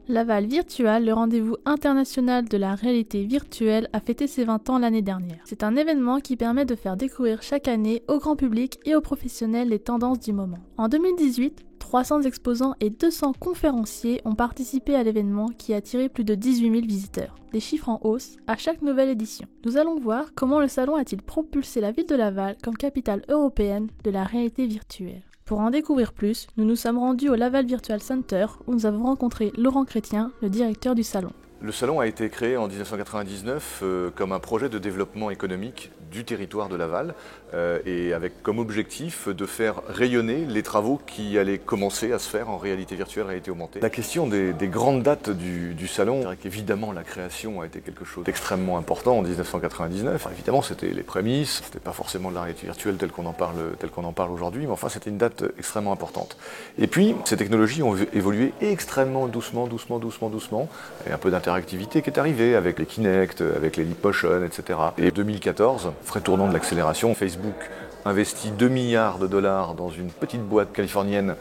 Laval Virtual, le rendez-vous international de la réalité virtuelle, a fêté ses 20 ans l'année dernière. C'est un événement qui permet de faire découvrir chaque année au grand public et aux professionnels les tendances du moment. En 2018, 300 exposants et 200 conférenciers ont participé à l'événement qui a attiré plus de 18 000 visiteurs. Des chiffres en hausse à chaque nouvelle édition. Nous allons voir comment le salon a-t-il propulsé la ville de Laval comme capitale européenne de la réalité virtuelle. Pour en découvrir plus, nous nous sommes rendus au Laval Virtual Center où nous avons rencontré Laurent Chrétien, le directeur du salon. Le salon a été créé en 1999 comme un projet de développement économique du territoire de Laval et avec comme objectif de faire rayonner les travaux qui allaient commencer à se faire en réalité virtuelle, réalité augmentée. La question des grandes dates du salon, c'est vrai qu'évidemment la création a été quelque chose d'extrêmement important en 1999. Évidemment c'était les prémices, c'était pas forcément de la réalité virtuelle telle qu'on en parle aujourd'hui, mais enfin c'était une date extrêmement importante. Et puis ces technologies ont évolué extrêmement doucement, et un peu d'interactivité qui est arrivée avec les Kinect, avec les Leap Motion, etc. Et 2014, frais tournant de l'accélération, Facebook investit 2 milliards de dollars dans une petite boîte californienne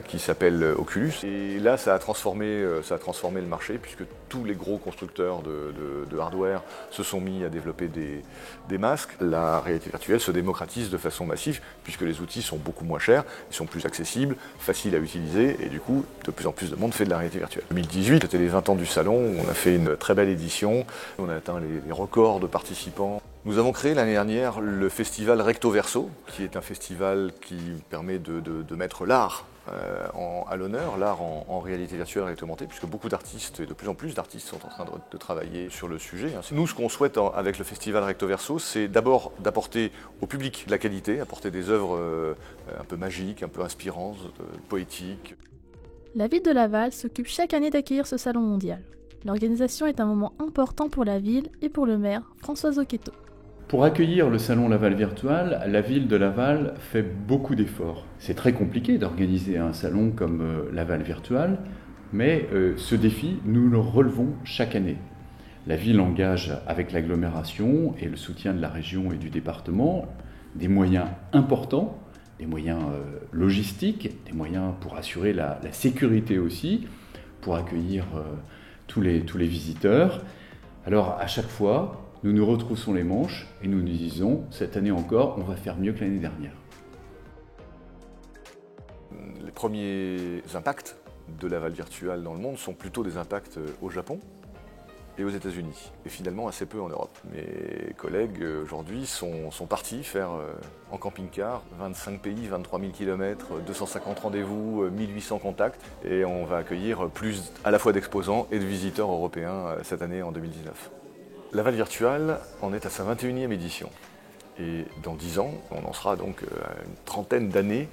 qui s'appelle Oculus. Et là, ça a transformé le marché puisque tous les gros constructeurs de hardware se sont mis à développer des masques. La réalité virtuelle se démocratise de façon massive puisque les outils sont beaucoup moins chers, ils sont plus accessibles, faciles à utiliser et du coup, de plus en plus de monde fait de la réalité virtuelle. 2018, c'était les 20 ans du salon, on a fait une très belle édition, on a atteint les records de participants. Nous avons créé l'année dernière le festival Recto Verso, qui est un festival qui permet de mettre l'art à l'honneur, l'art en réalité virtuelle, réalité augmentée, puisque beaucoup d'artistes et de plus en plus d'artistes sont en train de travailler sur le sujet. Nous, ce qu'on souhaite avec le festival Recto Verso, c'est d'abord d'apporter au public de la qualité, apporter des œuvres un peu magiques, un peu inspirantes, poétiques. La ville de Laval s'occupe chaque année d'accueillir ce salon mondial. L'organisation est un moment important pour la ville et pour le maire, François Zocchetto. Pour accueillir le salon Laval Virtual, la ville de Laval fait beaucoup d'efforts. C'est très compliqué d'organiser un salon comme Laval Virtual, mais ce défi, nous le relevons chaque année. La ville engage avec l'agglomération et le soutien de la région et du département des moyens importants, des moyens logistiques, des moyens pour assurer la sécurité aussi, pour accueillir tous les visiteurs. Alors à chaque fois, nous nous retroussons les manches et nous nous disons, cette année encore, on va faire mieux que l'année dernière. Les premiers impacts de Laval Virtual dans le monde sont plutôt des impacts au Japon et aux États-Unis, et finalement assez peu en Europe. Mes collègues aujourd'hui sont partis faire en camping-car 25 pays, 23 000 km, 250 rendez-vous, 1800 contacts, et on va accueillir plus à la fois d'exposants et de visiteurs européens cette année en 2019. Laval Virtual en est à sa 21e édition. Et dans 10 ans, on en sera donc à une trentaine d'années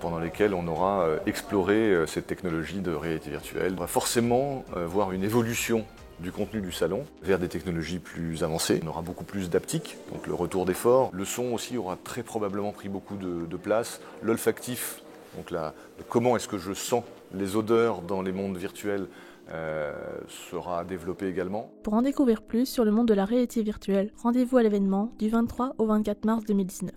pendant lesquelles on aura exploré cette technologie de réalité virtuelle. On va forcément voir une évolution du contenu du salon vers des technologies plus avancées. On aura beaucoup plus d'haptique, donc le retour d'effort. Le son aussi aura très probablement pris beaucoup de place. L'olfactif, donc comment est-ce que je sens les odeurs dans les mondes virtuels, sera développé également. Pour en découvrir plus sur le monde de la réalité virtuelle, rendez-vous à l'événement du 23 au 24 mars 2019.